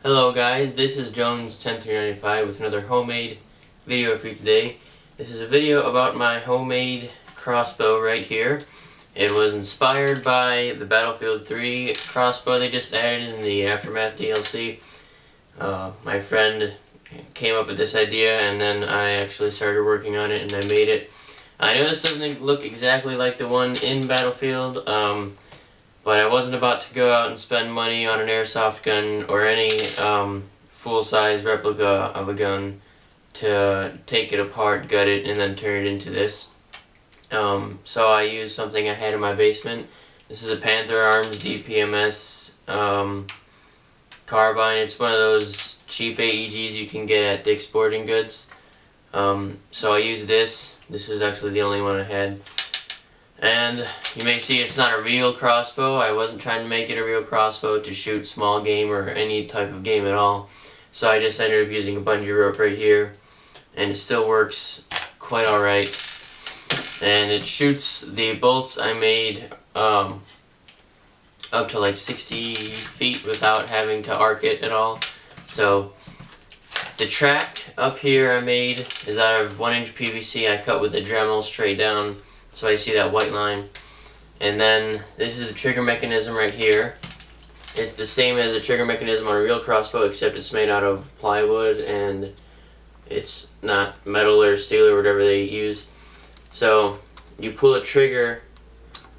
Hello guys, this is Jones10395 with another homemade video for you today. This is a video about my homemade crossbow right here. It was inspired by the Battlefield 3 crossbow they just added in the Aftermath DLC. My friend came up with this idea and then I actually started working on it and I made it. I know this doesn't look exactly like the one in Battlefield, but I wasn't about to go out and spend money on an airsoft gun or any full-size replica of a gun to take it apart, gut it, and then turn it into this. So I used something I had in my basement. This is a Panther Arms DPMS carbine. It's one of those cheap AEGs you can get at Dick's Sporting Goods. So I used this. This is actually the only one I had. And you may see it's not a real crossbow. I wasn't trying to make it a real crossbow to shoot small game or any type of game at all. So I just ended up using a bungee rope right here. And it still works quite alright. And it shoots the bolts I made up to like 60 feet without having to arc it at all. So the track up here I made is out of 1-inch PVC I cut with the Dremel straight down. So I see that white line. And then this is the trigger mechanism right here. It's the same as the trigger mechanism on a real crossbow, except it's made out of plywood and it's not metal or steel or whatever they use. So you pull a trigger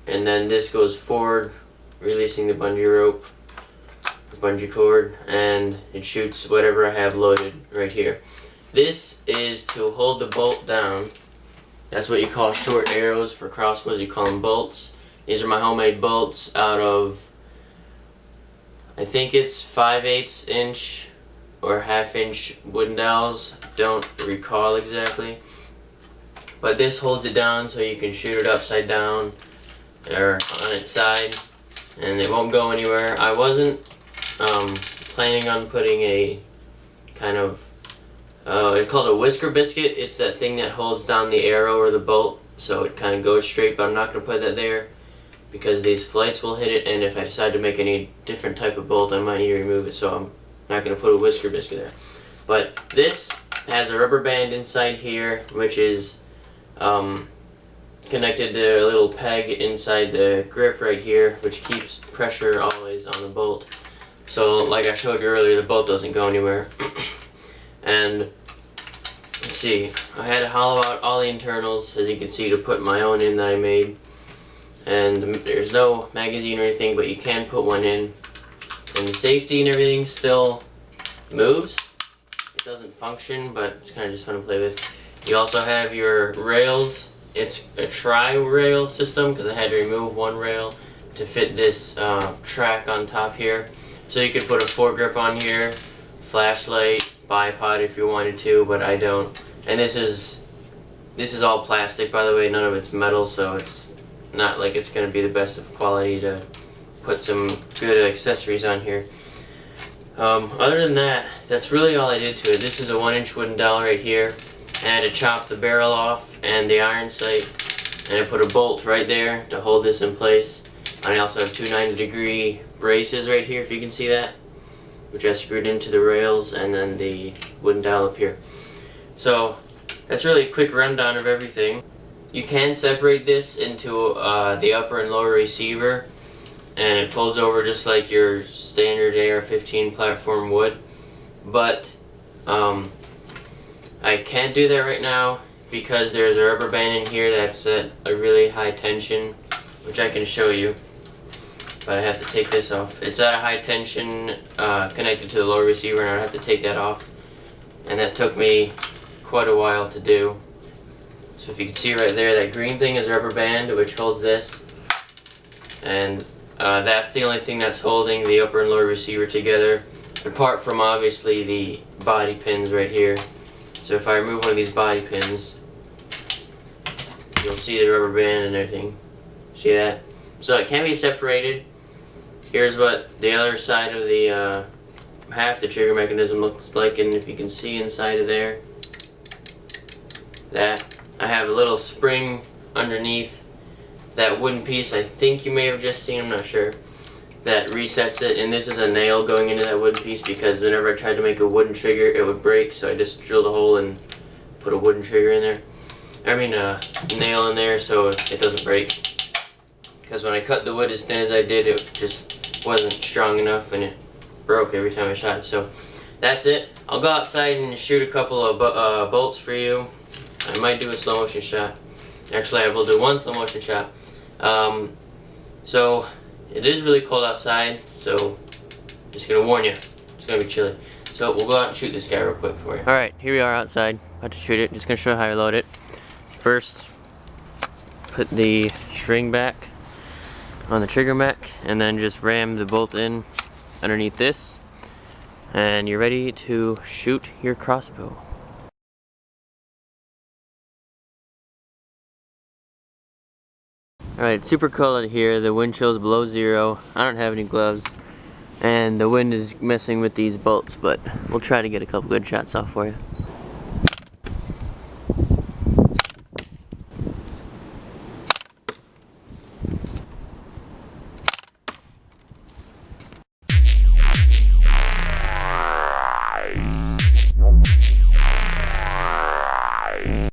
and then this goes forward, releasing the bungee rope, bungee cord, and it shoots whatever I have loaded right here. This is to hold the bolt down. That's what you call short arrows for crossbows. You call them bolts. These are my homemade bolts out of, I think it's 5/8 inch or 1/2 inch wooden dowels. Don't recall exactly. But this holds it down so you can shoot it upside down or on its side and it won't go anywhere. I wasn't planning on putting a kind of it's called a whisker biscuit. It's that thing that holds down the arrow or the bolt so it kind of goes straight, but I'm not going to put that there because these flights will hit it, and if I decide to make any different type of bolt I might need to remove it, so I'm not going to put a whisker biscuit there. But this has a rubber band inside here which is connected to a little peg inside the grip right here, which keeps pressure always on the bolt. So like I showed you earlier, the bolt doesn't go anywhere. And let's see, I had to hollow out all the internals, as you can see, to put my own in that I made. And there's no magazine or anything, but you can put one in. And the safety and everything still moves. It doesn't function, but it's kind of just fun to play with. You also have your rails. It's a tri-rail system because I had to remove one rail to fit this track on top here. So you could put a foregrip on here, flashlight, bipod if you wanted to, but I don't. And this is all plastic, by the way. None of it's metal, so it's not like it's going to be the best of quality to put some good accessories on here. Other than that, that's really all I did to it. This is a 1-inch wooden dowel right here. I had to chop the barrel off and the iron sight, and I put a bolt right there to hold this in place. And I also have two 90-degree braces right here, if you can see that, which I screwed into the rails and then the wooden dowel up here. So that's really a quick rundown of everything. You can separate this into the upper and lower receiver, and it folds over just like your standard AR-15 platform would. But I can't do that right now because there's a rubber band in here that's at a really high tension, which I can show you. But I have to take this off. It's at a high tension connected to the lower receiver, and I have to take that off. And that took me quite a while to do. So if you can see right there, that green thing is a rubber band which holds this. And that's the only thing that's holding the upper and lower receiver together, apart from obviously the body pins right here. So if I remove one of these body pins, you'll see the rubber band and everything. See that? So it can be separated. Here's what the other side of the half the trigger mechanism looks like, and if you can see inside of there, that I have a little spring underneath that wooden piece, I think you may have just seen, I'm not sure, that resets it, and this is a nail going into that wooden piece because whenever I tried to make a wooden trigger it would break, so I just drilled a hole and put a wooden trigger in there. I mean a nail in there so it doesn't break. Because when I cut the wood as thin as I did, it just wasn't strong enough and it broke every time I shot it. So that's it. I'll go outside and shoot a couple of bolts for you. I might do a slow motion shot. Actually, I will do one slow motion shot. So it is really cold outside, so just gonna warn you, it's gonna be chilly. So we'll go out and shoot this guy real quick for you. Alright, here we are outside, about to shoot it. Just gonna show you how I load it. First, put the string back on the trigger mech, and then just ram the bolt in underneath this, and you're ready to shoot your crossbow. Alright, it's super cold out here. The wind chill is below 0. I don't have any gloves, and the wind is messing with these bolts, but we'll try to get a couple good shots off for you.